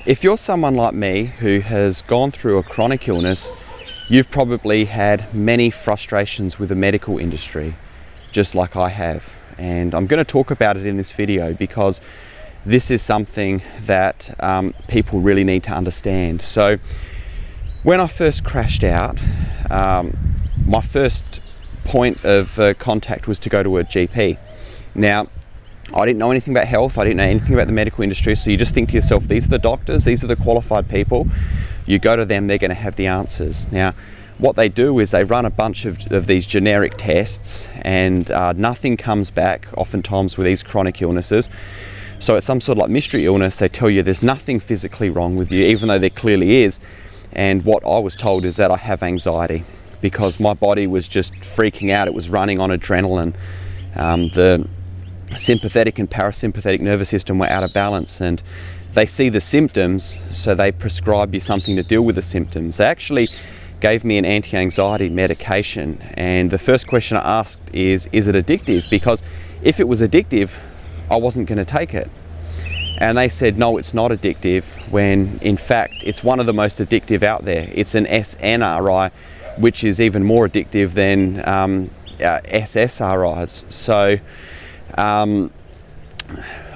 If you're someone like me who has gone through a chronic illness, you've probably had many frustrations with the medical industry, just like I have. And I'm going to talk about it in this video because this is something that people really need to understand. So when I first crashed out, my first point of contact was to go to a GP. Now, I didn't know anything about health, I didn't know anything about the medical industry, so you just think to yourself, these are the doctors, these are the qualified people, you go to them, they're going to have the answers. Now, what they do is they run a bunch of these generic tests, and nothing comes back, oftentimes with these chronic illnesses. So it's some sort of like mystery illness. They tell you there's nothing physically wrong with you, even though there clearly is. And what I was told is that I have anxiety because my body was just freaking out. It was running on adrenaline. The sympathetic and parasympathetic nervous system were out of balance, and they see the symptoms, so they prescribe you something to deal with the symptoms. They actually gave me an anti-anxiety medication, and the first question I asked is it addictive? Because if it was addictive, I wasn't going to take it. And they said, no, it's not addictive, when in fact it's one of the most addictive out there. It's an SNRI, which is even more addictive than SSRIs. So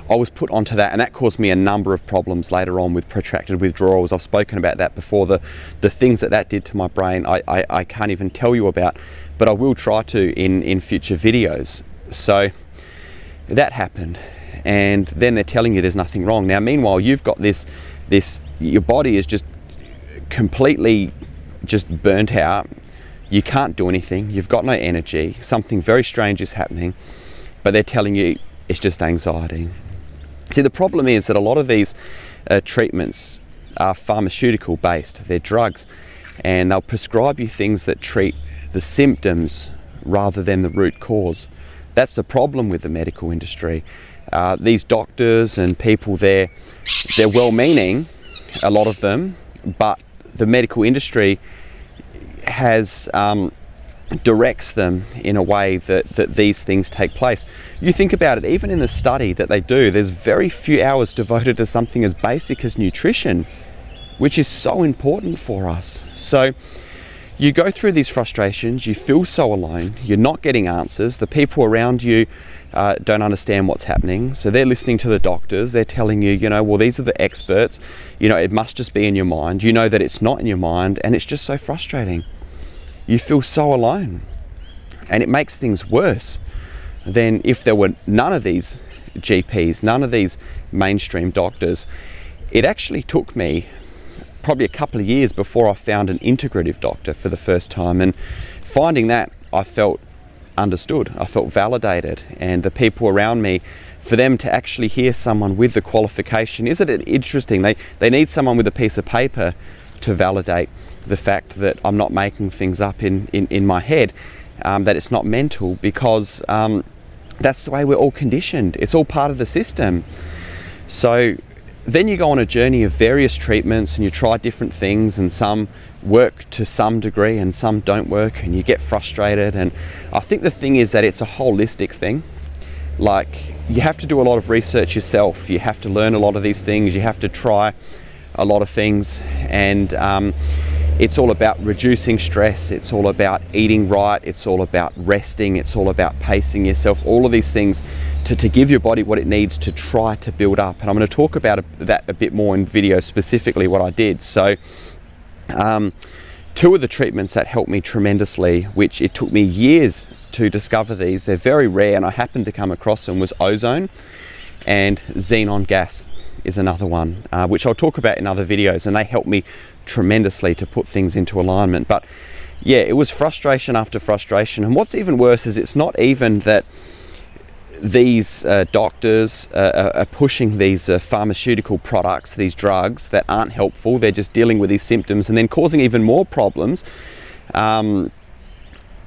I was put onto that, and that caused me a number of problems later on with protracted withdrawals. I've spoken about that before. The things that did to my brain, I can't even tell you about, but I will try to in future videos. So that happened, and then they're telling you there's nothing wrong. Now, meanwhile, you've got this your body is just completely just burnt out. You can't do anything. You've got no energy. Something very strange is happening, but they're telling you it's just anxiety. See, the problem is that a lot of these treatments are pharmaceutical based. They're drugs, and they'll prescribe you things that treat the symptoms rather than the root cause. That's the problem with the medical industry. These doctors and people, they're well-meaning, a lot of them, but the medical industry has directs them in a way that these things take place. You think about it, even in the study that they do, there's very few hours devoted to something as basic as nutrition, which is so important for us. So you go through these frustrations, you feel so alone, you're not getting answers, the people around you don't understand what's happening, so they're listening to the doctors, they're telling you, well, these are the experts, it must just be in your mind. You know that it's not in your mind, and it's just so frustrating. You feel so alone, and it makes things worse than if there were none of these GPs, none of these mainstream doctors. It actually took me probably a couple of years before I found an integrative doctor for the first time, and finding that, I felt understood, I felt validated, and the people around me, for them to actually hear someone with the qualification, isn't it interesting? They need someone with a piece of paper to validate the fact that I'm not making things up in my head, that it's not mental, because that's the way we're all conditioned. It's all part of the system. So then you go on a journey of various treatments, and you try different things, and some work to some degree and some don't work, and you get frustrated. And I think the thing is that it's a holistic thing. Like, you have to do a lot of research yourself, you have to learn a lot of these things, you have to try a lot of things, and it's all about reducing stress, it's all about eating right, it's all about resting, it's all about pacing yourself, all of these things to give your body what it needs to try to build up. And I'm going to talk about that a bit more in video, specifically what I did. So two of the treatments that helped me tremendously, which it took me years to discover these, they're very rare, and I happened to come across them, was ozone and xenon gas is another one, which I'll talk about in other videos, and they helped me tremendously to put things into alignment. But yeah, it was frustration after frustration. And what's even worse is it's not even that these doctors are pushing these pharmaceutical products, these drugs that aren't helpful. They're just dealing with these symptoms and then causing even more problems.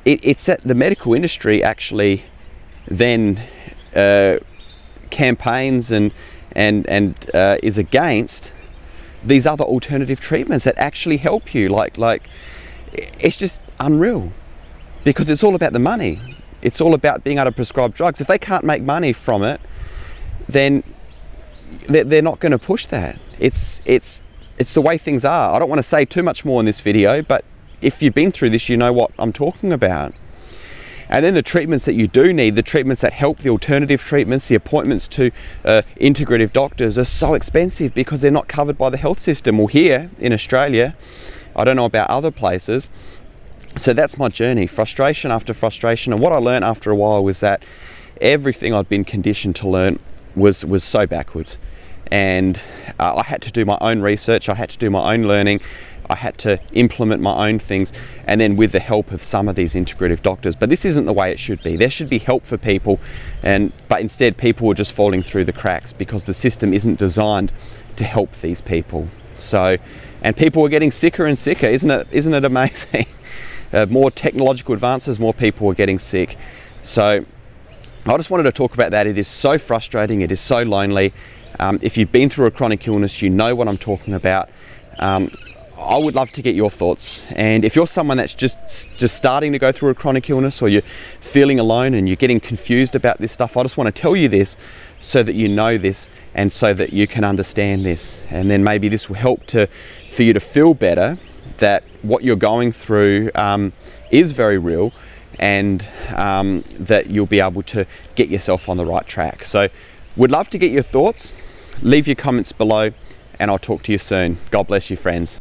It's that the medical industry actually then campaigns and is against these other alternative treatments that actually help you. Like it's just unreal, because it's all about the money. It's all about being able to prescribe drugs. If they can't make money from it, then they're not going to push that. it's the way things are. I don't want to say too much more in this video, but if you've been through this, you know what I'm talking about. And then the treatments that you do need, the treatments that help, the alternative treatments, the appointments to integrative doctors are so expensive because they're not covered by the health system. Well, here in Australia, I don't know about other places. So that's my journey, frustration after frustration. And what I learned after a while was that everything I'd been conditioned to learn was so backwards. And I had to do my own research, I had to do my own learning, I had to implement my own things, and then with the help of some of these integrative doctors. But this isn't the way it should be. There should be help for people, but instead people are just falling through the cracks because the system isn't designed to help these people. So, and people are getting sicker and sicker, isn't it amazing? More technological advances, more people are getting sick. So I just wanted to talk about that. It is so frustrating, it is so lonely. If you've been through a chronic illness, you know what I'm talking about. I would love to get your thoughts. And if you're someone that's just starting to go through a chronic illness, or you're feeling alone and you're getting confused about this stuff, I just want to tell you this so that you know this and so that you can understand this. And then maybe this will help for you to feel better that what you're going through is very real, and that you'll be able to get yourself on the right track. So would love to get your thoughts. Leave your comments below and I'll talk to you soon. God bless you, friends.